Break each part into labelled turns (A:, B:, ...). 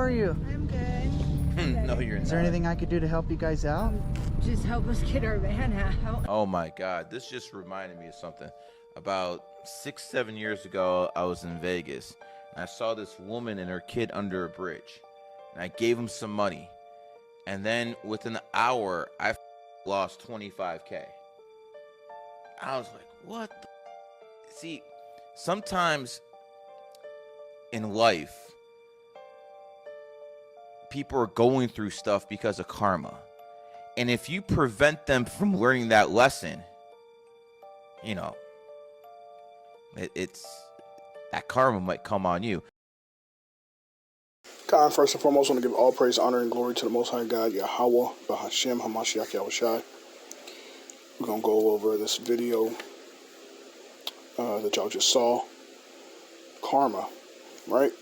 A: are you?
B: I'm good.
C: No, you're not.
A: Is there anything I could do to help you guys out?
B: Just help us get our van out.
C: Oh my God, this just reminded me of something. About 6-7 years ago, I was in Vegas, and I saw this woman and her kid under a bridge, and I gave them some money, and then within an hour, I lost 25K. I was like, what the? See, sometimes in life, people are going through stuff because of karma. And if you prevent them from learning that lesson, you know, it's that karma might come on you.
D: God, first and foremost, I want to give all praise, honor, and glory to the Most High God, Yahweh, Bahashem, Hamashiach, Yahushai. We're going to go over this video that y'all just saw. Karma, right?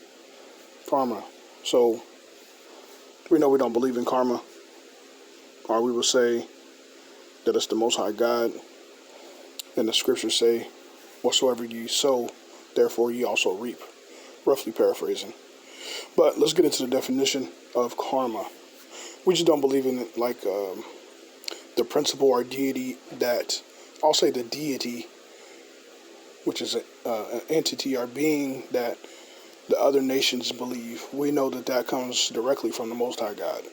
D: Karma. So, we know we don't believe in karma. Or we will say that it's the Most High God. And the scriptures say, whatsoever ye sow, therefore ye also reap. Roughly paraphrasing. But let's get into the definition of karma. We just don't believe in it like the principle or deity that, I'll say the deity, which is an entity or being that the other nations believe. We know that that comes directly from the Most High God.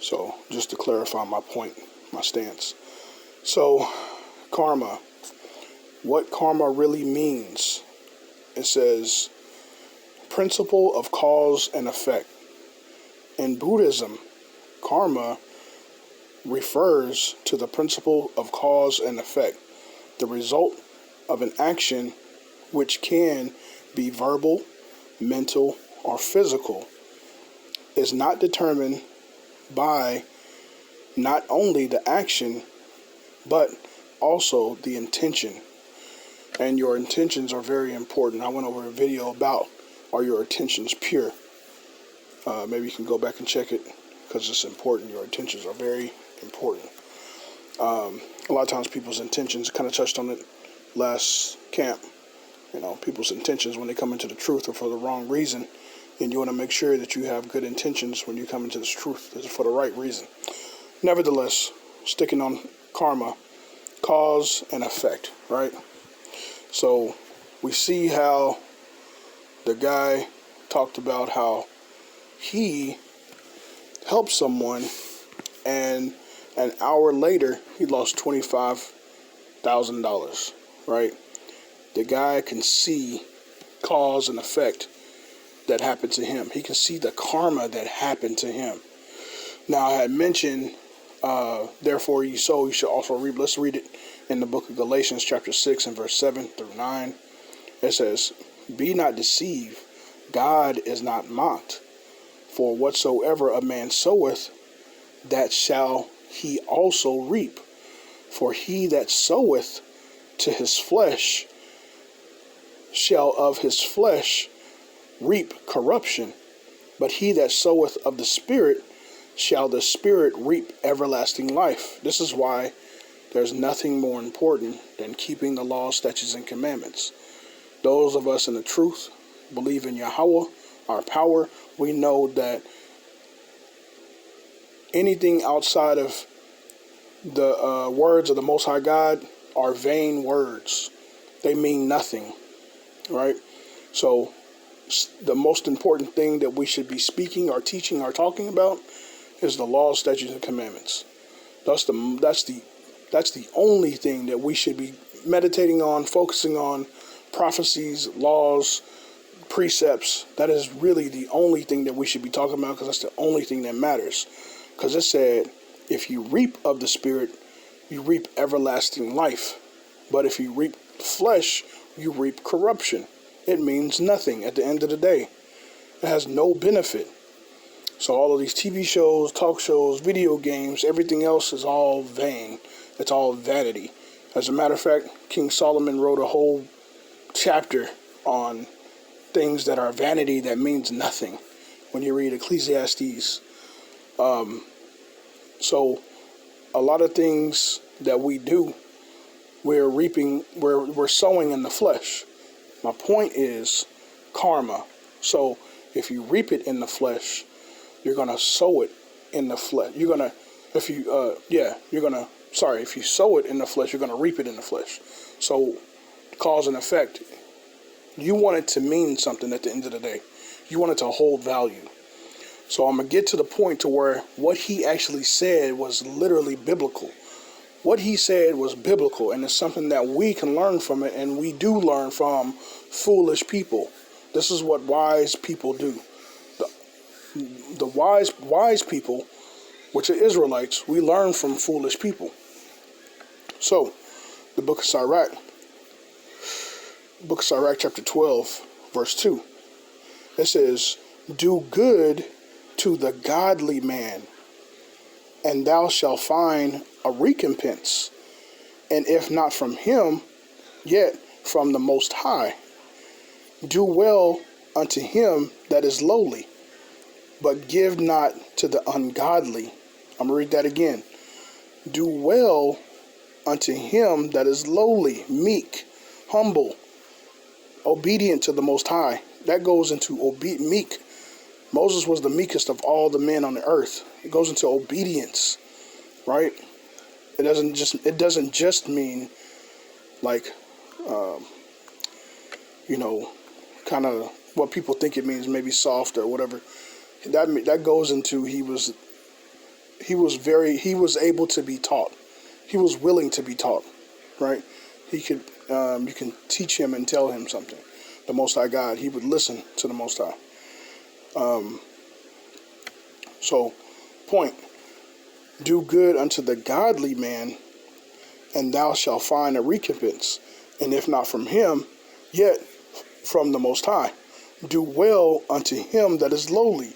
D: So, just to clarify my point, my stance. So, karma. What karma really means, it says, principle of cause and effect. In Buddhism, karma refers to the principle of cause and effect, the result of an action which can be verbal, mental, or physical, is not determined by not only the action, but also the intention. And your intentions are very important. I went over a video about, are your intentions pure? Maybe you can go back and check it because it's important. Your intentions are very important. A lot of times people's intentions, kind of touched on it last camp, you know, people's intentions when they come into the truth are for the wrong reason. And you want to make sure that you have good intentions when you come into this truth. This is for the right reason. Nevertheless, sticking on karma, cause and effect, right? So we see how the guy talked about how he helped someone and an hour later he lost $25,000, right? The guy can see cause and effect that happened to him. He can see the karma that happened to him. Now, I had mentioned, therefore you sow, you should also reap. Let's read it in the book of Galatians, chapter 6 and verse 7 through 9. It says, be not deceived, God is not mocked. For whatsoever a man soweth, that shall he also reap. For he that soweth to his flesh shall of his flesh reap corruption, but he that soweth of the Spirit shall the Spirit reap everlasting life. This is why there's nothing more important than keeping the laws, statutes, and commandments. Those of us in the truth believe in Yahweh, our power. We know that anything outside of the words of the Most High God are vain words. They mean nothing, right? So the most important thing that we should be speaking or teaching or talking about is the laws, statutes, and commandments. That's the only thing that we should be meditating on, focusing on. Prophecies, laws, precepts. That is really the only thing that we should be talking about, because that's the only thing that matters. Because it said, if you reap of the Spirit, you reap everlasting life. But if you reap flesh, you reap corruption. It means nothing at the end of the day. It has no benefit. So all of these TV shows, talk shows, video games, everything else is all vain. It's all vanity. As a matter of fact, King Solomon wrote a whole chapter on things that are vanity that means nothing when you read Ecclesiastes. So a lot of things that we do, we're sowing in the flesh. My point is karma. So if you reap it in the flesh, you're going to sow it in the flesh. You're going to, if you sow it in the flesh, you're going to reap it in the flesh. So cause and effect, you want it to mean something at the end of the day. You want it to hold value. So I'm going to get to the point to where what he actually said was literally biblical. What he said was biblical, and it's something that we can learn from it, and we do learn from foolish people. This is what wise people do. The wise people, which are Israelites, we learn from foolish people. So, the book of Sirach, chapter 12, verse 2. It says, "Do good to the godly man, and thou shalt find a recompense, and if not from him, yet from the Most High. Do well unto him that is lowly, but give not to the ungodly." I'm going to read that again. Do well unto him that is lowly, meek, humble, obedient to the Most High. That goes into meek. Moses was the meekest of all the men on the earth. It goes into obedience, right? It doesn't just mean like, kind of what people think it means, maybe soft or whatever. That goes into he was able to be taught. He was willing to be taught, right? He could, you can teach him and tell him something. The Most High God, he would listen to the Most High. So, point, do good unto the godly man, and thou shalt find a recompense, and if not from him, yet from the Most High. Do well unto him that is lowly,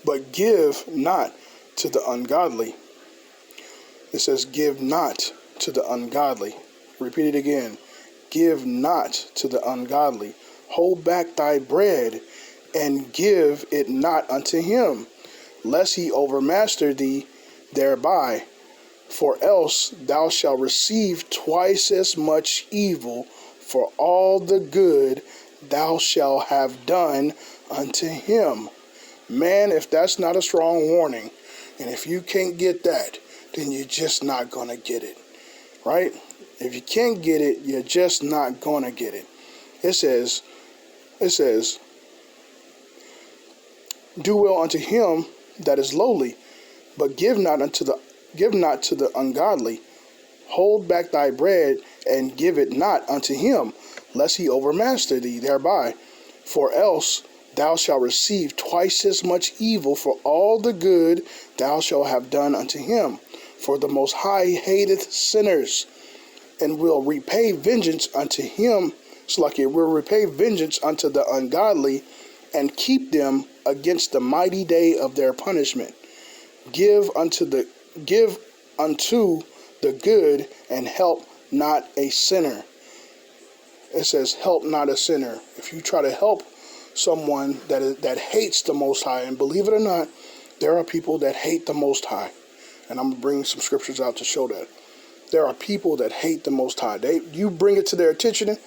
D: but give not to the ungodly. It says, give not to the ungodly. Repeat it again. Give not to the ungodly. Hold back thy bread, and give it not unto him, lest he overmaster thee thereby. For else thou shalt receive twice as much evil for all the good thou shalt have done unto him. Man, if that's not a strong warning, and if you can't get that, then you're just not going to get it, right? If you can't get it, you're just not going to get it. It says, do well unto him that is lowly, but give not to the ungodly. Hold back thy bread, and give it not unto him, lest he overmaster thee thereby. For else thou shalt receive twice as much evil for all the good thou shalt have done unto him. For the Most High hateth sinners, and will repay vengeance unto him. Will repay vengeance unto the ungodly, and keep them against the mighty day of their punishment. Give unto the good, and help not a sinner. It says, help not a sinner. If you try to help someone that hates the Most High, and believe it or not, there are people that hate the Most High. And I'm going to bring some scriptures out to show that. There are people that hate the Most High. You bring it to their attention,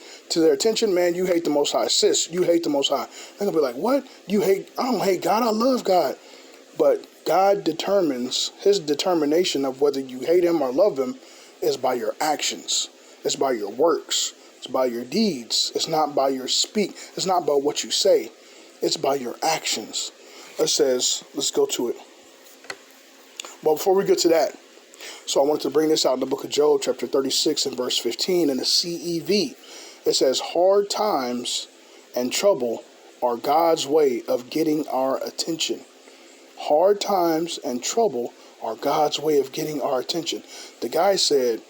D: man, you hate the Most High. Sis, you hate the Most High. They're going to be like, what? I don't hate God, I love God. But God determines, his determination of whether you hate him or love him is by your actions. It's by your works. It's by your deeds. It's not by your speak. It's not by what you say. It's by your actions. It says, let's go to it. But before we get to that, so I wanted to bring this out in the book of Job, chapter 36 and verse 15 in the CEV. It says, hard times and trouble are God's way of getting our attention. Hard times and trouble are God's way of getting our attention. The guy said,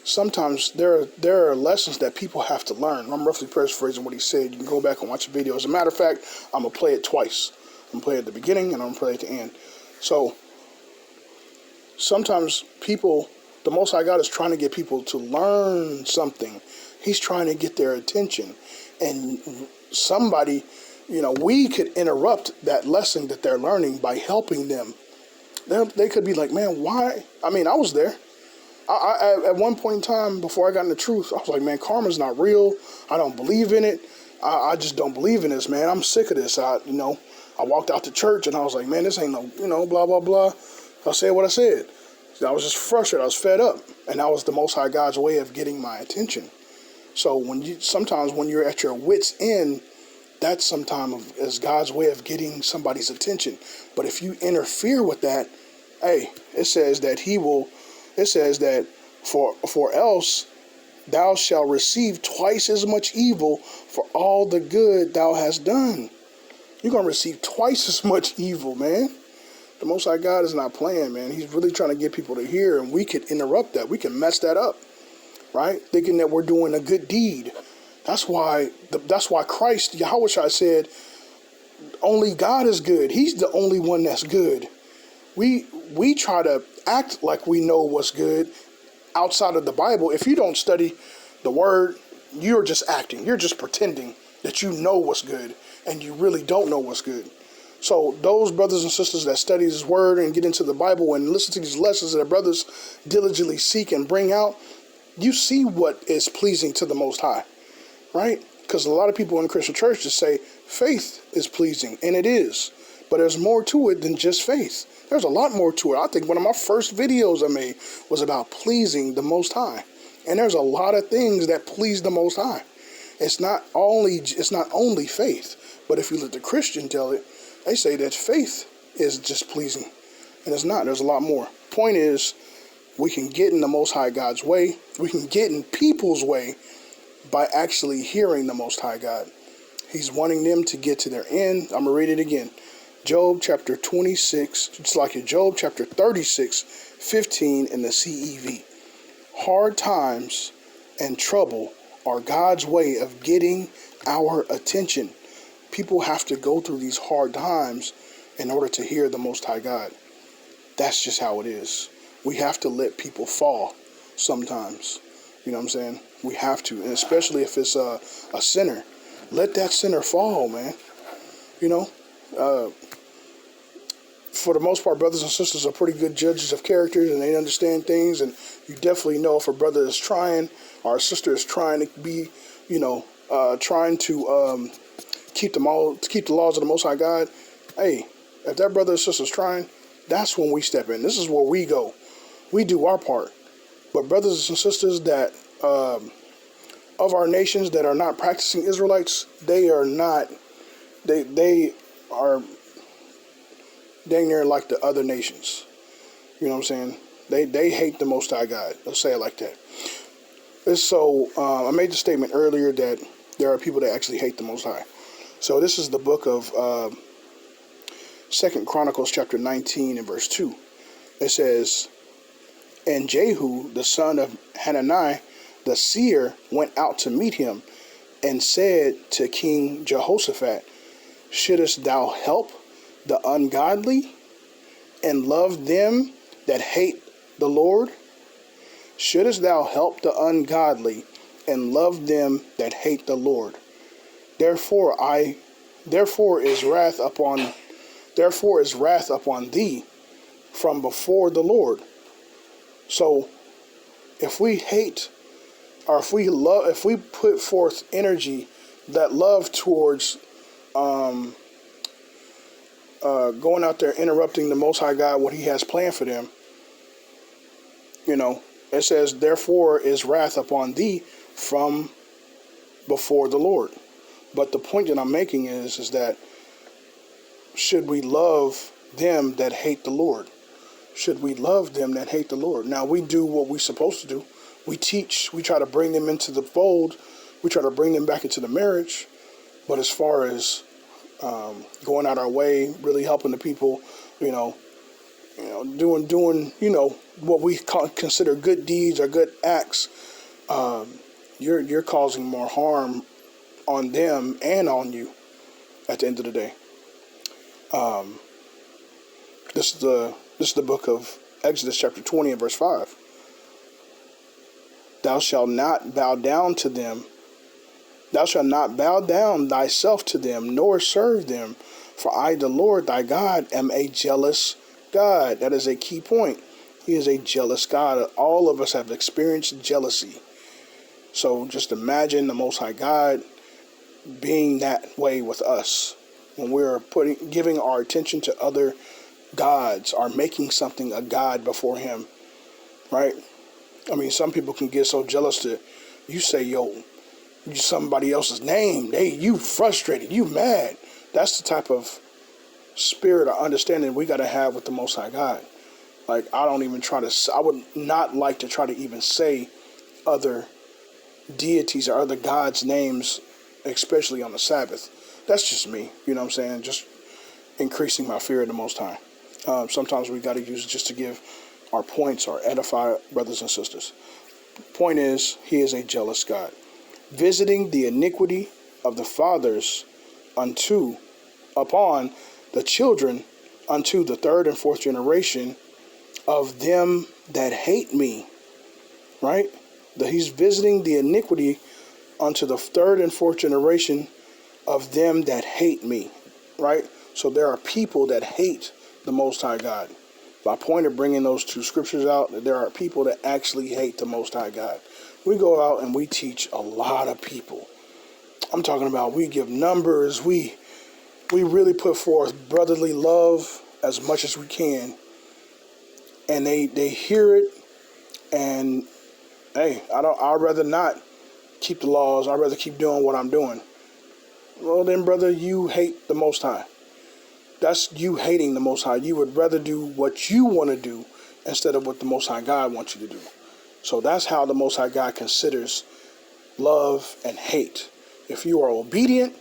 D: sometimes there are lessons that people have to learn. I'm roughly paraphrasing what he said. You can go back and watch the video. As a matter of fact, I'm going to play it twice. I'm going to play it at the beginning, and I'm going to play it at the end. So, sometimes people, the Most High God is trying to get people to learn something. He's trying to get their attention. And somebody, we could interrupt that lesson that they're learning by helping them. They could be like, man, why? I mean, I was there. I at one point in time, before I got in the truth, I was like, man, karma's not real. I don't believe in it. I just don't believe in this, man. I'm sick of this. I walked out to church and I was like, man, this ain't no, blah, blah, blah. I said what I said. I was just frustrated. I was fed up. And that was the Most High God's way of getting my attention. So sometimes when you're at your wit's end, that's sometimes is God's way of getting somebody's attention. But if you interfere with that, hey, it says that for else thou shalt receive twice as much evil for all the good thou hast done. You're going to receive twice as much evil, man. The Most High God is not playing, man. He's really trying to get people to hear, and we can interrupt that. We can mess that up, right? Thinking that we're doing a good deed. That's why Christ, Yahushua said, only God is good. He's the only one that's good. We try to act like we know what's good outside of the Bible. If you don't study the Word, you're just acting. You're just pretending that you know what's good, and you really don't know what's good. So those brothers and sisters that study His Word and get into the Bible and listen to these lessons that brothers diligently seek and bring out, you see what is pleasing to the Most High, right? Because a lot of people in the Christian church just say faith is pleasing, and it is. But there's more to it than just faith. There's a lot more to it. I think one of my first videos I made was about pleasing the Most High. And there's a lot of things that please the Most High. It's not only faith. But if you let the Christian tell it, they say that faith is just pleasing. And it's not. There's a lot more. Point is, we can get in the Most High God's way. We can get in people's way by actually hearing the Most High God. He's wanting them to get to their end. I'm going to read it again. Job chapter 26, it's like Job chapter 36, 15 in the CEV. Hard times and trouble are God's way of getting our attention. People have to go through these hard times in order to hear the Most High God. That's just how it is. We have to let people fall sometimes. You know what I'm saying? We have to, and especially if it's a sinner. Let that sinner fall, man. You know, for the most part, brothers and sisters are pretty good judges of characters, and they understand things, and you definitely know if a brother is trying or a sister is trying to be, trying to keep the laws of the Most High God. Hey, if that brother or sister is trying, that's when we step in. This is where we go. We do our part. But brothers and sisters that of our nations that are not practicing Israelites, they are not. They are dang near like the other nations. You know what I'm saying? They hate the Most High God. Let's say it like that. And so I made the statement earlier that there are people that actually hate the Most High. So this is the book of 2 Chronicles chapter 19 and verse 2. It says, and Jehu, the son of Hanani, the seer, went out to meet him and said to King Jehoshaphat, shouldest thou help the ungodly and love them that hate the Lord? Shouldest thou help the ungodly and love them that hate the Lord? Therefore is wrath upon thee from before the Lord. So if we hate, or if we put forth energy, that love towards going out there interrupting the Most High God, what He has planned for them, it says, therefore is wrath upon thee from before the Lord. But the point that I'm making is that should we love them that hate the Lord? Should we love them that hate the Lord? Now, we do what we're supposed to do. We teach. We try to bring them into the fold. We try to bring them back into the marriage. But as far as going out our way, really helping the people, doing what we consider good deeds or good acts, you're causing more harm on them and on you at the end of the day. This is the book of Exodus chapter 20 and verse 5. Thou shalt not bow down to them. Thou shalt not bow down thyself to them, nor serve them. For I, the Lord thy God, am a jealous God. That is a key point. He is a jealous God. All of us have experienced jealousy. So just imagine the Most High God being that way with us. When we're giving our attention to other gods or making something a god before him, right? I mean, some people can get so jealous that you say, yo, you somebody else's name, you frustrated, you mad. That's the type of spirit or understanding we got to have with the Most High God. Like, I would not like to try to even say other deities or other gods' names, especially on the Sabbath. That's just me, you know what I'm saying? Just increasing my fear of the Most High. Sometimes we got to use it just to give our points or edify brothers and sisters. Point is, he is a jealous God, visiting the iniquity of the fathers upon the children unto the third and fourth generation of them that hate me. Right? He's visiting the iniquity unto the third and fourth generation of them that hate me. Right? So there are people that hate the Most High God. My point of bringing those two scriptures out, that there are people that actually hate the Most High God. We go out and we teach a lot of people. I'm talking about we give numbers. We really put forth brotherly love as much as we can. And they hear it, and hey, I'd rather not keep the laws. I'd rather keep doing what I'm doing. Well then, brother, you hate the Most High. That's you hating the Most High. You would rather do what you want to do instead of what the Most High God wants you to do. So that's how the Most High God considers love and hate. If you are obedient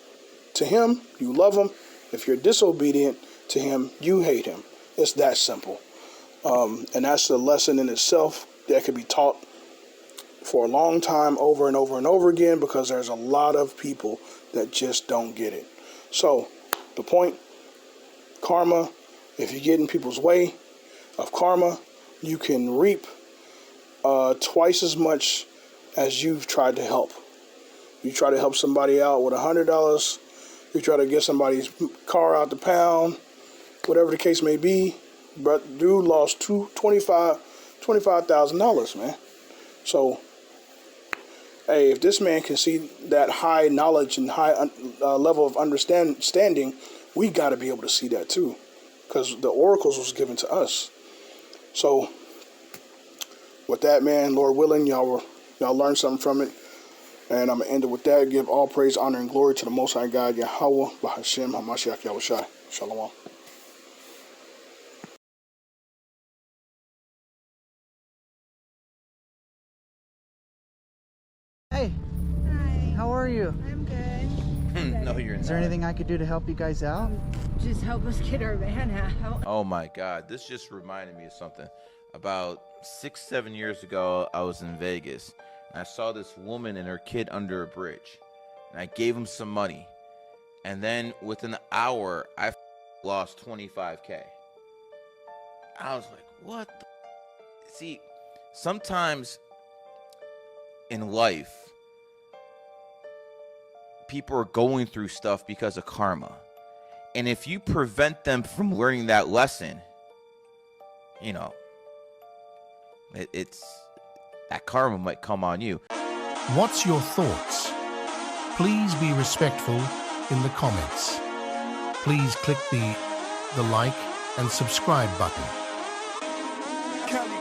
D: to him, you love him. If you're disobedient to him, you hate him. It's that simple. And that's a lesson in itself that could be taught for a long time over and over and over again, because there's a lot of people that just don't get it. So the point, karma, if you get in people's way of karma, you can reap twice as much as you've tried to help. You try to help somebody out with $100, you try to get somebody's car out the pound, whatever the case may be, but dude lost $25,000, man. So, hey, if this man can see that high knowledge and high level of understanding, we got to be able to see that too, because the oracles was given to us. So, with that, man, Lord willing, y'all learned something from it. And I'm going to end it with that. Give all praise, honor, and glory to the Most High God, Yahweh, Bahashem, Hamashiach, Yahushai. Shalom.
A: Hey,
B: Hi.
A: how are you?
B: I'm good.
C: No, you're not.
A: Is there anything I could do to help you guys out?
B: Just help us get our van out.
C: Oh my God, this just reminded me of something. About 6-7 years ago, I was in Vegas, and I saw this woman and her kid under a bridge, and I gave them some money, and then within an hour, I lost $25K. I was like, what the? See, sometimes in life, people are going through stuff because of karma. And if you prevent them from learning that lesson, you know, it's that karma might come on you.
E: What's your thoughts? Please be respectful in the comments. Please click the like and subscribe button.
F: Cali